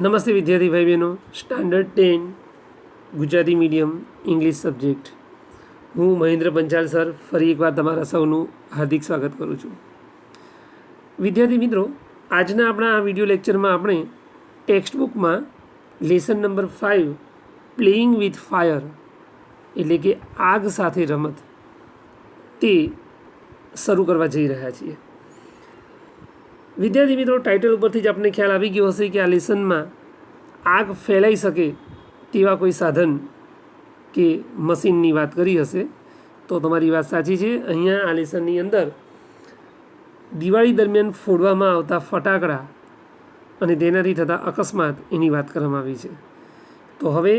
નમસ્તે વિદ્યાર્થી ભાઈ બહેનો. Standard 10 Gujarati medium English subject. હું મહેન્દ્ર પંચાલ સર ફરી એકવાર તમારા સૌનું હાર્દિક સ્વાગત કરું છું. વિદ્યાર્થી મિત્રો, આજના આપણા આ વિડીયો લેક્ચરમાં આપણે ટેક્સ્ટબુકમાં lesson number 5 playing with fire એટલે કે આગ સાથે રમત તે શરૂ કરવા જઈ રહ્યા છીએ. વિદ્યાર્થી મિત્રો, ટાઇટલ ઉપરથી જ આપણને ખ્યાલ આવી ગયો હશે કે આ લેસનમાં આગ ફેલાઈ શકે તેવા કોઈ સાધન કે મશીનની વાત કરી હશે. તો તમારી વાત સાચી છે. અહીંયા આ લેસનની અંદર દિવાળી દરમિયાન ફોડવામાં આવતા ફટાકડા અને તેનાથી થતા અકસ્માત એની વાત કરવામાં આવી છે. તો હવે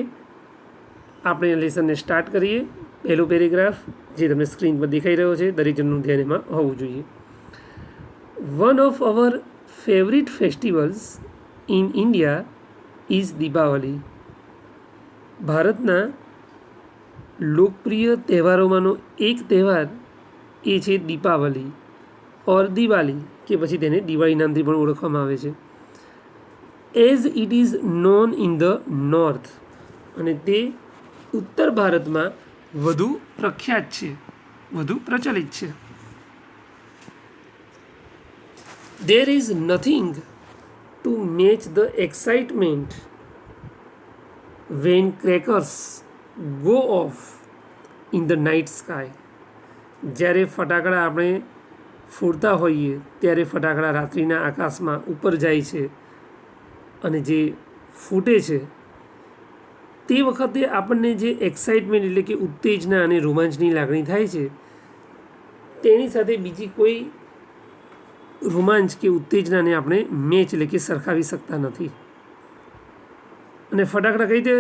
આપણે લેસનને સ્ટાર્ટ કરીએ. પહેલો પેરેગ્રાફ જે તમને સ્ક્રીન પર દેખાઈ રહ્યો છે, દરેક જણનું ધ્યાન એમાં હોવું જોઈએ. One of our favorite festivals in India is Deepavali. ભારતના લોકપ્રિય તહેવારોમાંનો એક તહેવાર એ છે દીપાવલી ઓર દિવાળી, કે પછી તેને દિવાળી નામથી પણ ઓળખવામાં આવે છે. As it is known in the north, અને તે ઉત્તર ભારતમાં વધુ પ્રખ્યાત છે, વધુ પ્રચલિત છે. There is nothing to match the excitement when crackers go off in the night sky. જ્યારે ફટાકડા આપણે ફોડતા હોઈએ ત્યારે ફટાકડા રાત્રિના આકાશમાં ઉપર જાય છે અને જે ફૂટે છે તે વખતે આપણને જે એક્સાઇટમેન્ટ એટલે કે ઉત્તેજના અને રોમાંચની લાગણી થાય છે તેની સાથે બીજી કોઈ રોમાંચ કે ઉત્તેજનાને આપણે મેચ એટલે કે સરખાવી શકતા નથી. અને ફટાકડા કઈ રીતે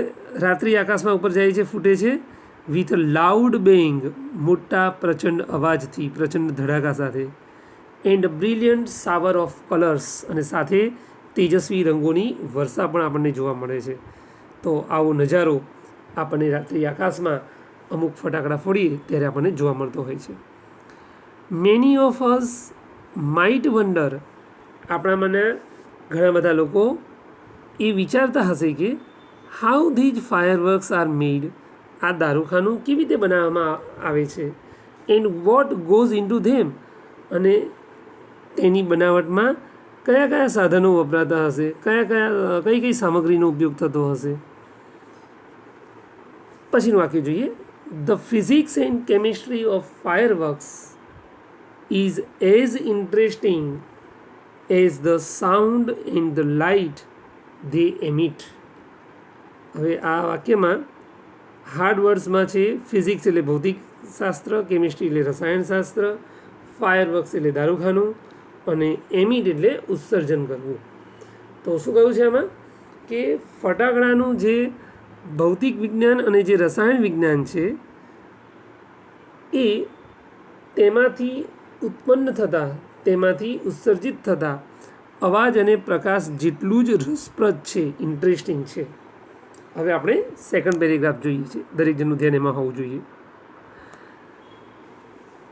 રાત્રિ આકાશમાં ઉપર જાય છે, ફૂટે છે? વિથ લાઉડ બેંગ, મોટા પ્રચંડ અવાજથી, પ્રચંડ ધડાકા સાથે. And brilliant shower of colours, અને સાથે તેજસ્વી રંગોની વર્ષા પણ આપણને જોવા મળે છે. તો આવો નજારો આપણને રાત્રિ આકાશમાં અમુક ફટાકડા ફોડીએ ત્યારે આપણને જોવા મળતો હોય છે. Many of us might wonder, આપણામાંના ઘણા બધા લોકો એ વિચારતા હશે કે how these fireworks are made, આ દારૂખાનું કેવી રીતે બનાવવામાં આવે છે. And what goes into them, અને તેની બનાવટમાં કયા કયા સાધનો વપરાતા હશે, કઈ કઈ સામગ્રીનો ઉપયોગ થતો હશે. પછીનું વાક્ય જોઈએ. The physics and chemistry of fireworks is as interesting as the sound and the light they emit. હવે આ વાક્યમાં હાર્ડ વર્ડ્સમાં છે ફિઝિક્સ એટલે ભૌતિક શાસ્ત્ર, કેમિસ્ટ્રી એટલે રસાયણશાસ્ત્ર, ફાયરવર્ક્સ એટલે દારૂખાનું, અને એમિટ એટલે ઉત્સર્જન કરવું. તો શું કહ્યું છે આમાં કે ફટાકડાનું જે ભૌતિક વિજ્ઞાન અને જે રસાયણ વિજ્ઞાન છે એ તેમાંથી ઉત્પન્ન થતા, તેમાંથી ઉત્સર્જિત થતા અવાજ અને પ્રકાશ જેટલું જ રસપ્રદ છે, ઇન્ટરેસ્ટિંગ છે. હવે આપણે સેકન્ડ પેરેગ્રાફ જોઈએ છીએ, દરેક જણનું ધ્યાન એમાં હોવું જોઈએ.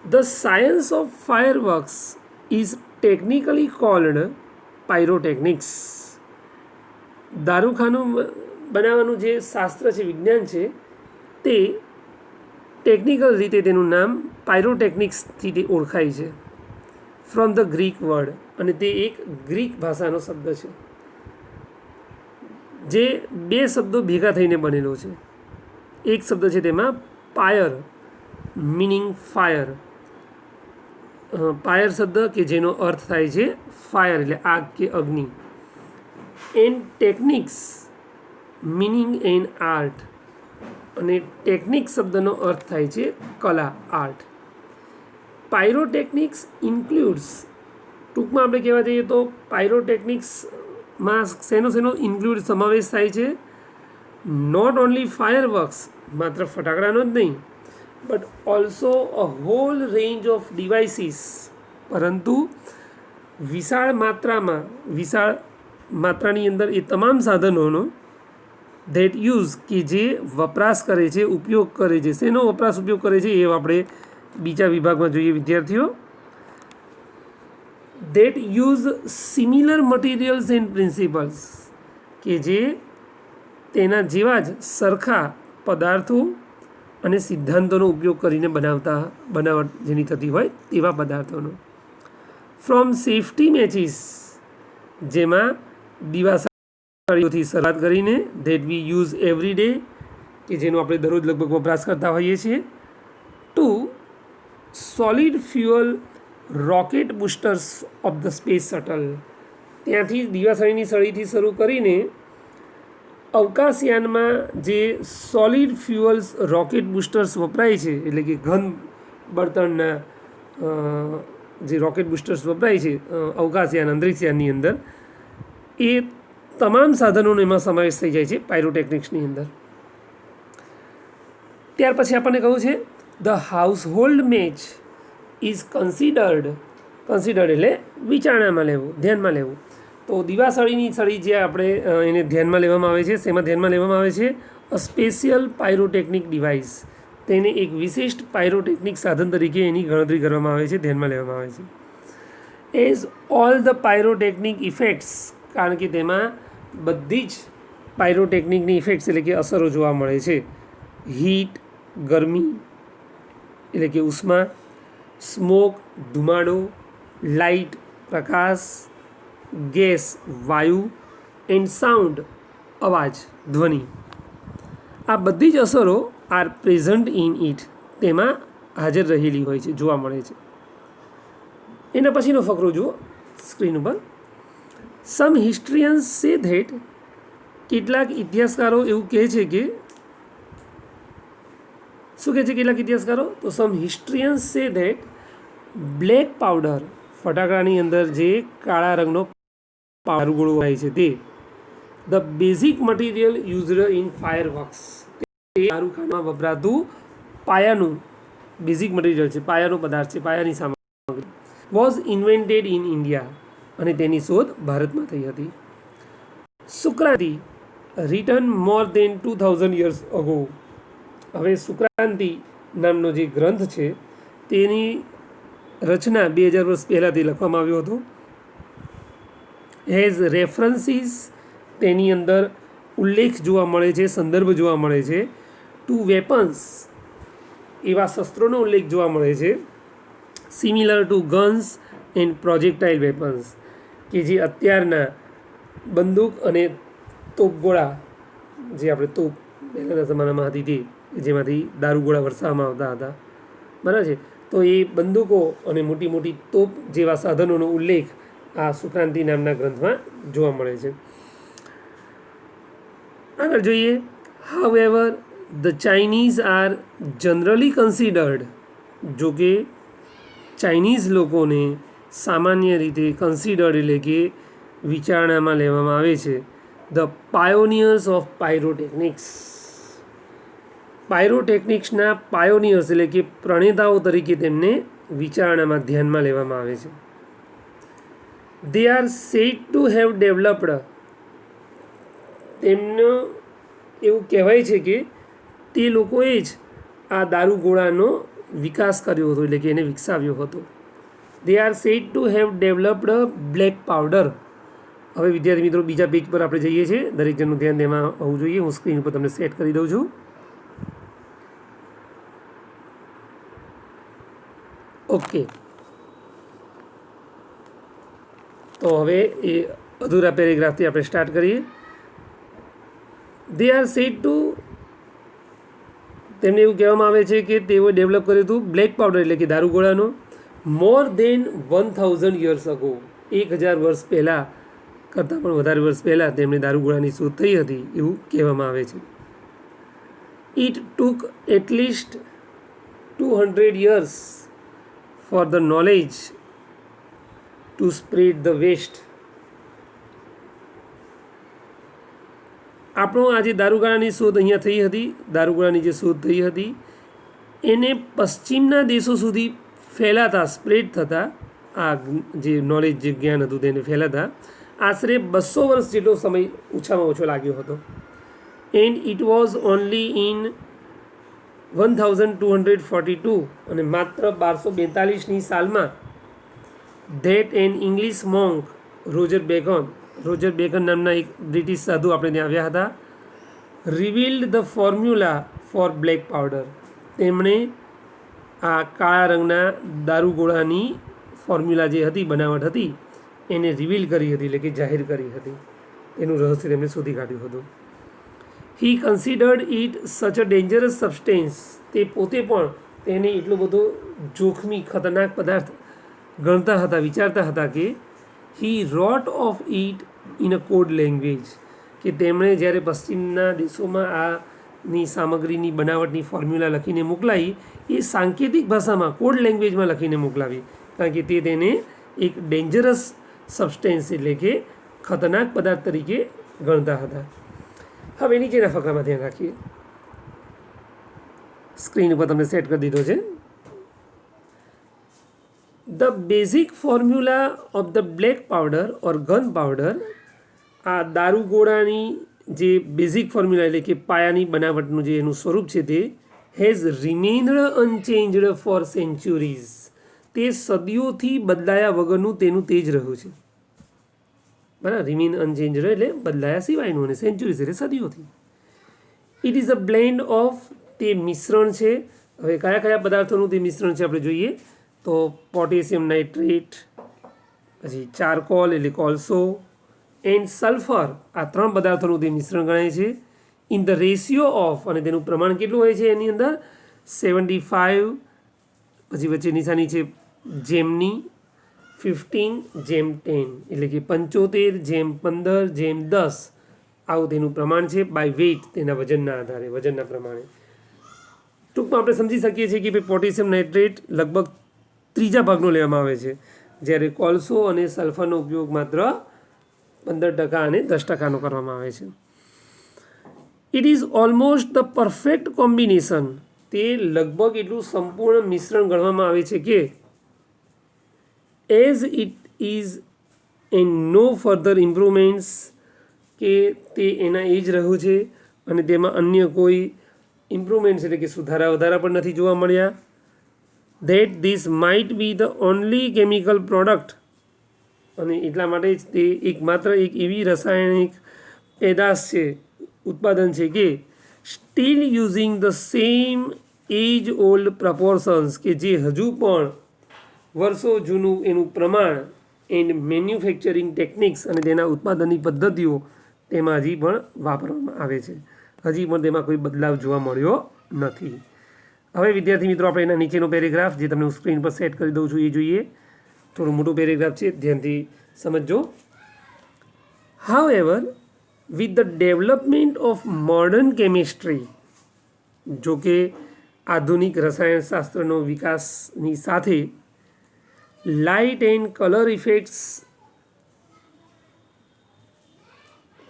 The science of fireworks is technically called pyrotechnics. દારૂખાનું બનાવવાનું જે શાસ્ત્ર છે, વિજ્ઞાન છે, તે ટેકનિકલ રીતે તેનું નામ પાયરોટેકનિક્સથી તે ઓળખાય છે. ફ્રોમ ધ ગ્રીક વર્ડ, અને તે એક ગ્રીક ભાષાનો શબ્દ છે જે બે શબ્દો ભેગા થઈને બનેલો છે. એક શબ્દ છે તેમાં પાયર, મિનિંગ ફાયર. પાયર શબ્દ કે જેનો અર્થ થાય છે ફાયર એટલે આગ કે અગ્નિ. And techniques meaning and art, અને ટેકનિક શબ્દનો અર્થ થાય છે કલા, આર્ટ. પાયરોટેકનિક્સ ઇન્ક્લુડ્સ, ટૂંકમાં આપણે કહેવા જઈએ તો પાયરોટેકનિક્સમાં શેનો ઇન્ક્લુડ સમાવેશ થાય છે? નોટ ઓનલી ફાયરવર્ક્સ, માત્ર ફટાકડાનો જ નહીં, but also a whole range of devices, પરંતુ વિશાળ માત્રાની અંદર એ તમામ સાધનોનો ધેટ યુઝ, કે જે વપરાશ કરે છે, ઉપયોગ કરે છે. શેનો વપરાશ ઉપયોગ કરે છે એ આપણે બીજા વિભાગમાં જોઈએ વિદ્યાર્થીઓ. that use similar materials and principles, કે જે તેના જેવા જ સરખા પદાર્થો અને સિદ્ધાંતોનો ઉપયોગ કરીને બનાવટ જેની થતી હોય તેવા પદાર્થોનો. ફ્રોમ સેફ્ટી મેચિસ, જેમાં દિવાસળીઓથી શરૂઆત કરીને that we use every day, કે જેનો આપણે દરરોજ લગભગ વપરાશ કરતા હોઈએ છીએ, to solid fuel rocket boosters of the space shuttle, ત્યાંથી દિવાસળીની સળીથી શરૂ કરીને અવકાશયાનમાં જે સોલિડ ફ્યુઅલ્સ રોકેટ બુસ્ટર્સ વપરાય છે, એટલે કે ઘન બળતણના જે રોકેટ બુસ્ટર્સ વપરાય છે અવકાશયાન અંતરિક્ષયાનની અંદર, એ તમામ સાધનોનો એમાં સમાવેશ થઈ જાય છે પાયરોટેકનિક્સની અંદર. ત્યાર પછી આપણને કહ્યું છે the household match is considered એટલે વિચારણામાં લેવું, ધ્યાનમાં લેવું. તો દિવાસળીની સળી જે આપણે એને ધ્યાનમાં લેવામાં આવે છે, શેમાં ધ્યાનમાં લેવામાં આવે છે? અ સ્પેશિયલ પાયરોટેકનિક ડિવાઇસ, તેને એક વિશિષ્ટ પાયરોટેકનિક સાધન તરીકે એની ગણતરી કરવામાં આવે છે, ધ્યાનમાં લેવામાં આવે છે. As all the pyrotechnic effects, કારણ કે તેમાં બધી જ પાયરોટેકનિકની ઇફેક્ટ્સ એટલે કે અસરો જોવા મળે છે. હીટ, ગરમી એટલે કે ઉષ્મા, સ્મોક, ધુમાડો, લાઇટ, પ્રકાશ, ગેસ, વાયુ, એન્ડ સાઉન્ડ, અવાજ, ધ્વનિ, આ બધી જ અસરો આર પ્રેઝન્ટ ઇન ઇટ, તેમાં હાજર રહેલી હોય છે, જોવા મળે છે. એના પછીનો ફકરો જુઓ સ્ક્રીન ઉપર. સમ હિસ્ટ્રિયન્સ સે ધેટ, કેટલાક ઇતિહાસકારો એવું કહે છે કે, શું કહે છે કેટલાક ઇતિહાસકારો? તો સમ હિસ્ટ્રિયન્સ સે ધેટ બ્લેક પાવડર, ફટાકડાની અંદર જે કાળા રંગનો દારૂગોળો હોય છે તે, the basic material used in fireworks, તે દારૂખાનામાં વપરાતું પાયાનું બેઝિક મટીરિયલ છે, પાયાનો પદાર્થ છે, પાયાની સામગ્રી, વોઝ ઇન્વેન્ટેડ ઇન ઇન્ડિયા, અને તેની શોધ ભારતમાં થઈ હતી. સુક્રાંતિ રિટન મોર દેન 2000 years અગો. હવે સુક્રાંતિ નામનો જે ગ્રંથ છે તેની રચના 2000 વર્ષ પહેલાંથી લખવામાં આવ્યો હતો. હેઝ રેફરન્સીસ, તેની અંદર ઉલ્લેખ જોવા મળે છે, સંદર્ભ જોવા મળે છે. ટુ વેપન્સ, એવા શસ્ત્રોનો ઉલ્લેખ જોવા મળે છે. Similar to guns and projectile weapons, કે જે અત્યારના બંદૂક અને તોપગોળા, જે આપણે તોપ પહેલાંના જમાનામાં હતી તે, જેમાંથી દારૂગોળા વરસાવવામાં આવતા હતા, બરાબર છે. તો એ બંદૂકો અને મોટી મોટી તોપ જેવા સાધનોનો ઉલ્લેખ આ સુક્રાંતિ નામના ગ્રંથમાં જોવા મળે છે. આગળ જોઈએ. How ever the Chinese are generally considered, જો કે ચાઇનીઝ લોકોને સામાન્ય રીતે કન્સિડર્ડ એટલે કે વિચારણામાં લેવામાં આવે છે, ધ પાયોનિયર્સ ઓફ પાયરોટેકનિક્સ, પાયરોટેકનિક્સના પાયોનિયર્સ એટલે કે પ્રણેતાઓ તરીકે તેમને વિચારણામાં ધ્યાનમાં લેવામાં આવે છે. They are said to have developed, તેમનો એવું કહેવાય છે કે તે લોકોએ જ આ દારૂગોળાનો વિકાસ કર્યો હતો, એટલે કે એને વિકસાવ્યો હતો. They are said to have developed black powder. હવે વિદ્યાર્થી મિત્રો બીજા પેજ પર આપણે જઈએ છીએ, દરેક જણનું ધ્યાન તેમાં હોવું જોઈએ. હું સ્ક્રીન ઉપર તમને સેટ કરી દઉં છું. ઓકે, તો હવે એ અધૂરા પેરેગ્રાફથી આપણે સ્ટાર્ટ કરીએ. દે આર સેડ ટુ, તેમને એવું કહેવામાં આવે છે કે તેઓએ ડેવલપ કર્યું હતું બ્લેક પાવડર એટલે કે દારૂગોળાનો મોર દેન 1000 years અગો, 1000 વર્ષ પહેલાં કરતાં પણ વધારે વર્ષ પહેલાં તેમણે દારૂગોળાની શોધ થઈ હતી એવું કહેવામાં આવે છે. It took at least 200 years for the knowledge to spread the west. આપણો આજે દારૂગોળાની શોધ અહીંયા થઈ હતી, દારૂગોળાની જે શોધ થઈ હતી એને પશ્ચિમના દેશો સુધી ફેલાતા, સ્પ્રેડ થતાં, આ જે નોલેજ, જે જ્ઞાન હતું તેને ફેલાતા આશરે 200 વર્ષ જેટલો સમય ઓછામાં ઓછો લાગ્યો હતો. And it was only in 1242, અને માત્ર 1242ની સાલમાં that an English monk Roger Bacon, Roger Bacon નામના એક બ્રિટિશ સાધુ આપણે ત્યાં આવ્યા હતા. Revealed the formula for black powder. તેમણે આ કાળા રંગના દારૂગોળાની ફોર્મ્યુલા જે હતી, બનાવટ હતી, એને રિવીલ કરી હતી, એટલે કે જાહેર કરી હતી. એનું રહસ્ય તેમણે શોધી કાઢ્યું હતું. હી કન્સિડર્ડ ઇટ સચ અ ડેન્જરસ સબસ્ટેન્સ. તે પોતે પણ તેને એટલો બધો જોખમી ખતરનાક પદાર્થ ગણતા હતા, વિચારતા હતા કે he wrote of it in a code language. કે તેમણે જ્યારે પશ્ચિમના દેશોમાં આની સામગ્રીની બનાવટની ફોર્મ્યુલા લખીને મોકલાવી, એ સાંકેતિક ભાષામાં કોડ લેંગ્વેજમાં લખીને મોકલાવી, કારણ કે તે તેને એક ડેન્જરસ સબસ્ટેન્સ એટલે કે ખતરનાક પદાર્થ તરીકે ગણતા હતા. હવે નીચેના ફકરામાં ધ્યાન રાખીએ. સ્ક્રીન ઉપર તમને સેટ કરી દીધો છે. The basic formula of the black powder or gun powder. આ દારૂગોળાની જે બેઝિક ફોર્મ્યુલા એટલે કે પાયાની બનાવટનું જે એનું સ્વરૂપ છે તે હેઝ રિમેન્ડ અનચેન્જડ ફોર સેન્ચુરીઝ. તે સદીઓથી બદલાયા વગરનું તેનું તેજ રહ્યું છે. બરાબર, રિમેન અનચેન્જડ એટલે બદલાયા સિવાયનું, અને સેન્ચુરીઝ એટલે સદીઓથી. It is a blend of. તે મિશ્રણ છે. હવે કયા કયા પદાર્થોનું તે મિશ્રણ છે આપણે જોઈએ તો પોટેશિયમ નાઇટ્રેટ, પછી ચારકોલ એટલે કોલસો, એન્ડ સલ્ફર. આ 3 પદાર્થોનું તે મિશ્રણ ગણાય છે. In the ratio of. અને તેનું પ્રમાણ કેટલું હોય છે એની અંદર 75, પછી વચ્ચે નિશાની છે જેમની, 15:10 એટલે કે 75:15:10 આવું તેનું પ્રમાણ છે. બાય વેઇટ, તેના વજનના આધારે, વજનના પ્રમાણે. ટૂંકમાં આપણે સમજી શકીએ છીએ કે ભાઈ પોટેશિયમ નાઇટ્રેટ લગભગ 3જા ભાગનો લેવામાં આવે છે, જ્યારે કોલસો અને સલ્ફરનો ઉપયોગ માત્ર 15% અને 10%નો કરવામાં આવે છે. It is almost the perfect combination. તે લગભગ એટલું સંપૂર્ણ મિશ્રણ ગણવામાં આવે છે કે as it is and no further improvements. કે તે એના એ જ રહ્યું છે અને તેમાં અન્ય કોઈ ઇમ્પ્રુવમેન્ટ્સ એટલે કે સુધારા વધારા પણ નથી જોવા મળ્યા. That this might be the only chemical product. અને એટલા માટે જ તે એકમાત્ર એક એવી રાસાયણિક પેદાશ છે, ઉત્પાદન છે કે still using the same age old proportions. કે જે હજુ પણ વર્ષો જૂનું એનું પ્રમાણ એન્ડ મેન્યુફેક્ચરિંગ ટેકનિક્સ અને તેના ઉત્પાદનની પદ્ધતિઓ તેમાં હજી પણ વાપરવામાં આવે છે. હજી પણ તેમાં કોઈ બદલાવ જોવા મળ્યો નથી. હવે વિદ્યાર્થી મિત્રો આપણે એના નીચેનો પેરેગ્રાફ જે તમને હું સ્ક્રીન પર સેટ કરી દઉં છું એ જોઈએ. થોડું મોટું પેરેગ્રાફ છે, ધ્યાનથી સમજજો. However, with the development of modern chemistry. જો કે આધુનિક રસાયણશાસ્ત્રનો વિકાસની સાથે લાઇટ એન્ડ કલર ઇફેક્ટ્સ.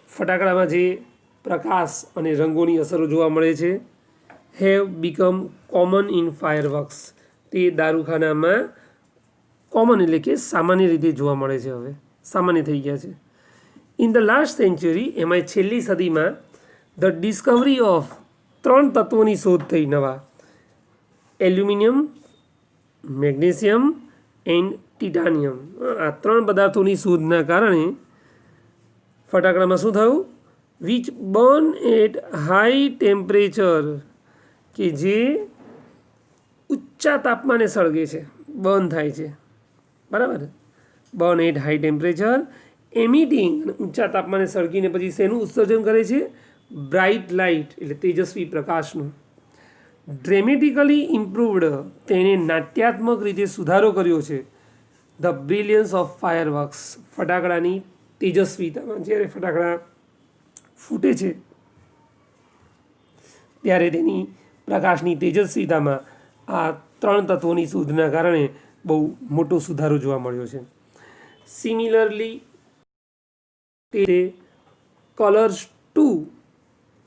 ફટાકડામાં જે પ્રકાશ અને રંગોની અસરો જોવા મળે છે, have become common in fireworks. તે દારૂખાનામાં કોમન એટલે કે સામાન્ય રીતે જોવા મળે છે, હવે સામાન્ય થઈ ગયા છે. ઇન ધ લાસ્ટ સેન્ચુરી, એમાં છેલ્લી સદીમાં ધ ડિસ્કવરી ઓફ 3 તત્વોની શોધ થઈ નવા. Aluminium, magnesium and titanium. આ 3 પદાર્થોની શોધના કારણે ફટાકડામાં શું થયું? Which burn at high temperature. કે જે ઊંચા તાપમાને સળગે છે, બર્ન થાય છે. બરાબર, burn at high temperature emitting. ઊંચા તાપમાને સળગીને પછી શેનું ઉત્સર્જન કરે છે? બ્રાઇટ લાઇટ એટલે તેજસ્વી પ્રકાશનું. Dramatically improved. તેને નાટ્યાત્મક રીતે સુધારો કર્યો છે. The brilliance of fireworks. ફટાકડાની તેજસ્વીતામાં. જ્યારે ફટાકડા ફૂટે છે ત્યારે તેની પ્રકાશની તેજસ્વીતામાં આ 3 તત્વોની શોધના કારણે બહુ મોટો સુધારો જોવા મળ્યો છે. Similarly, the colours too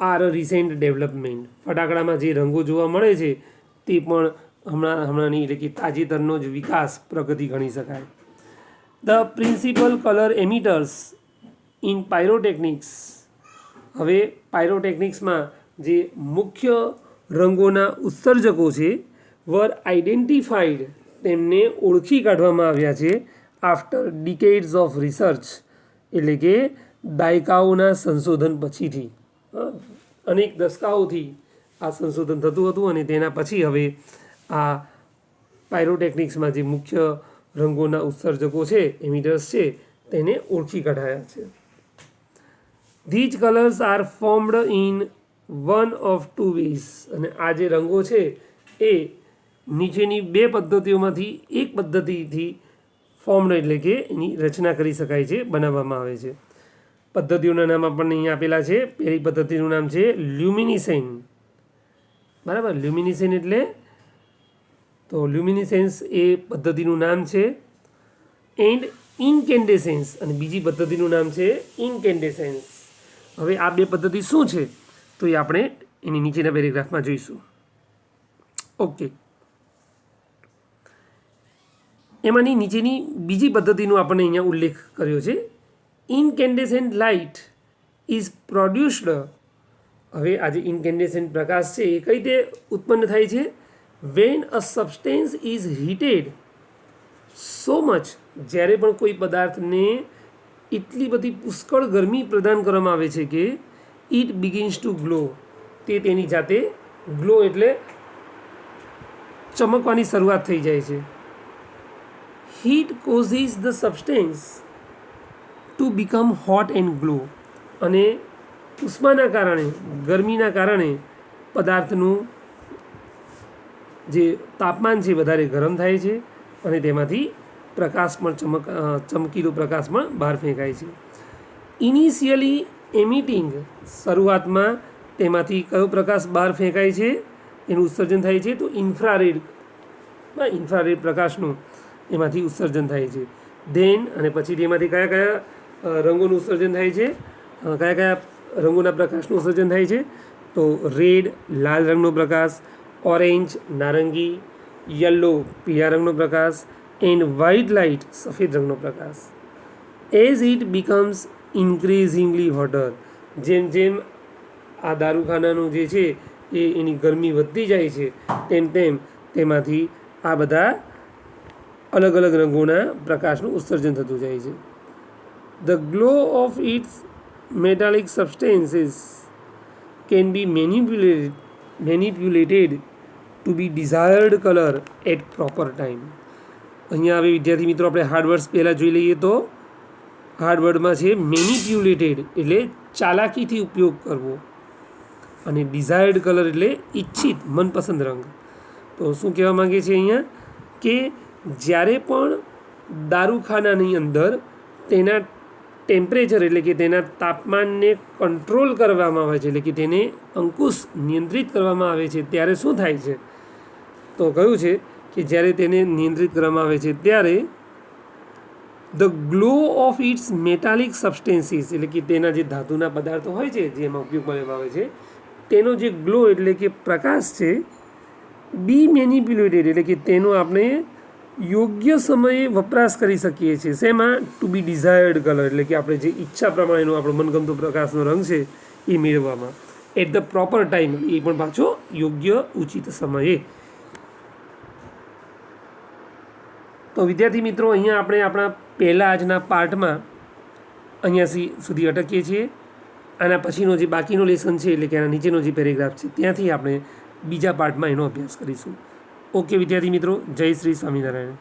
are recent development. ફટાકડામાં જે રંગો જોવા મળે છે તે પણ હમણાંની એટલે કે તાજેતરનો જ વિકાસ, પ્રગતિ ગણી શકાય. The principal colour emitters in pyrotechnics. હવે પાયરોટેકનિક્સમાં જે મુખ્ય રંગોના ઉત્સર્જકો છે વર આઇડેન્ટિફાઈડ. તેમને ઓળખી કાઢવામાં આવ્યા છે આફ્ટર ડિકેડ્સ ઓફ રિસર્ચ. એટલે કે દાયકાઓના સંશોધન પછીથી અનેક દશકાઓથી આ સંશોધન થતું હતું અને તેના પછી હવે આ પાયરોટેકનિક્સમાં જે મુખ્ય રંગોના ઉત્સર્જકો છે એમિટર્સ છે તેને ઓળખી કઢાયા છે. These colours are formed in one of two ways, અને આ જે રંગો છે એ નીચેની બે પદ્ધતિઓમાંથી એક પદ્ધતિથી ફોર્મડ એટલે કે એની રચના કરી શકાય છે, બનાવવામાં આવે છે. પદ્ધતિઓના નામ આપણને અહીં આપેલા છે. પહેલી પદ્ધતિનું નામ છે લ્યુમિનિસેન. બરાબર, લ્યુમિનિસેન એટલે તો લ્યુમિનિસેન્સ એ પદ્ધતિનું નામ છે. એન્ડ ઇન્કેન્ડેસેન્સ, અને બીજી પદ્ધતિનું નામ છે ઇન્કેન્ડેસેન્સ. હવે આ બે પદ્ધતિ શું છે તો એ આપણે એની નીચેના પેરેગ્રાફમાં જોઈશું. ઓકે, એમાંની નીચેની બીજી પદ્ધતિનો આપણને અહીંયા ઉલ્લેખ કર્યો છે. ઇન્કેન્ડેસેન્ટ લાઇટ ઇઝ પ્રોડ્યુસ્ડ. હવે આ જે ઇન્કેન્ડેસેન્ટ પ્રકાશ છે એ કઈ રીતે ઉત્પન્ન થાય છે? Van a substance is heated so much, જ્યારે પણ કોઈ પદાર્થને એટલી બધી પુષ્કળ ગરમી પ્રદાન કરવામાં આવે છે કે ઇટ બિગિન્સ ટુ ગ્લો, તે તેની જાતે ગ્લો એટલે ચમકવાની શરૂઆત થઈ જાય છે. Heat causes the substance to become hot and glow, અને ઉષ્માના કારણે, ગરમીના કારણે પદાર્થનું જે તાપમાન છે વધારે ગરમ થાય છે અને તેમાંથી પ્રકાશ પણ ચમકીલો પ્રકાશ પણ બહાર ફેંકાય છે. ઇનિશિયલી એમિટિંગ, શરૂઆતમાં તેમાંથી કયો પ્રકાશ બહાર ફેંકાય છે, એનું ઉત્સર્જન થાય છે તો ઇન્ફ્રારેડ પ્રકાશનું એમાંથી ઉત્સર્જન થાય છે. ધેન, અને પછી તેમાંથી કયા કયા રંગોનું ઉત્સર્જન થાય છે, કયા કયા રંગોના પ્રકાશનું ઉત્સર્જન થાય છે તો રેડ લાલ રંગનો પ્રકાશ, ઓરેન્જ નારંગી, યલો પીળા રંગનો પ્રકાશ, એન્ડ વ્હાઇટ લાઇટ સફેદ રંગનો પ્રકાશ. એઝ ઇટ બિકમ્સ ઇન્ક્રીઝિંગલી હોટર, જેમ જેમ આ દારૂખાનાનું જે છે એ એની ગરમી વધતી જાય છે તેમ તેમ તેમાંથી આ બધા અલગ અલગ રંગોના પ્રકાશનું ઉત્સર્જન થતું જાય છે. The glow of its metallic substances can be manipulated to be desired colour at proper time. અહીંયા હવે વિદ્યાર્થી મિત્રો આપણે હાર્ડવર્ડ્સ પહેલાં જોઈ લઈએ તો હાર્ડવર્ડમાં છે મેનિપ્યુલેટેડ એટલે ચાલાકીથી ઉપયોગ કરવો, અને ડિઝાયર્ડ કલર એટલે ઈચ્છિત મનપસંદ રંગ. તો શું કહેવા માગે છે અહીંયા કે જ્યારે પણ દારૂખાનાની અંદર તેના ટેમ્પરેચર એટલે કે તેના તાપમાનને કંટ્રોલ કરવામાં આવે છે, એટલે કે તેને અંકુશ નિયંત્રિત કરવામાં આવે છે, ત્યારે શું થાય છે તો કહ્યું છે કે જ્યારે તેને નિયંત્રિત કરવામાં આવે છે ત્યારે the glow of its metallic substances એટલે કે તેના જે ધાતુના પદાર્થો હોય છે જેમાં ઉપયોગમાં લેવામાં આવે છે તેનો જે ગ્લો એટલે કે પ્રકાશ છે બી મેનિપ્યુલેટેડ એટલે કે તેનો આપણે યોગ્ય સમયે વપરાશ કરી શકીએ છીએ. શેમાં? ટુ બી ડિઝાયર્ડ કલર એટલે કે આપણે જે ઈચ્છા પ્રમાણેનો આપણો મનગમતો પ્રકાશનો રંગ છે એ મેળવવામાં એટ ધ પ્રોપર ટાઈમ, એ પણ પાછો યોગ્ય ઉચિત સમયે. તો વિદ્યાર્થી મિત્રો અહીંયા આપણે આપણા પહેલાં આજના પાર્ટમાં અહીંયા સુધી અટકીએ છીએ. આના પછીનો જે બાકીનો લેસન છે એટલે કે આના નીચેનો જે પેરેગ્રાફ છે ત્યાંથી આપણે બીજા પાર્ટમાં એનો અભ્યાસ કરીશું. ઓકે વિદ્યાર્થી મિત્રો, જય શ્રી સ્વામિનારાયણ.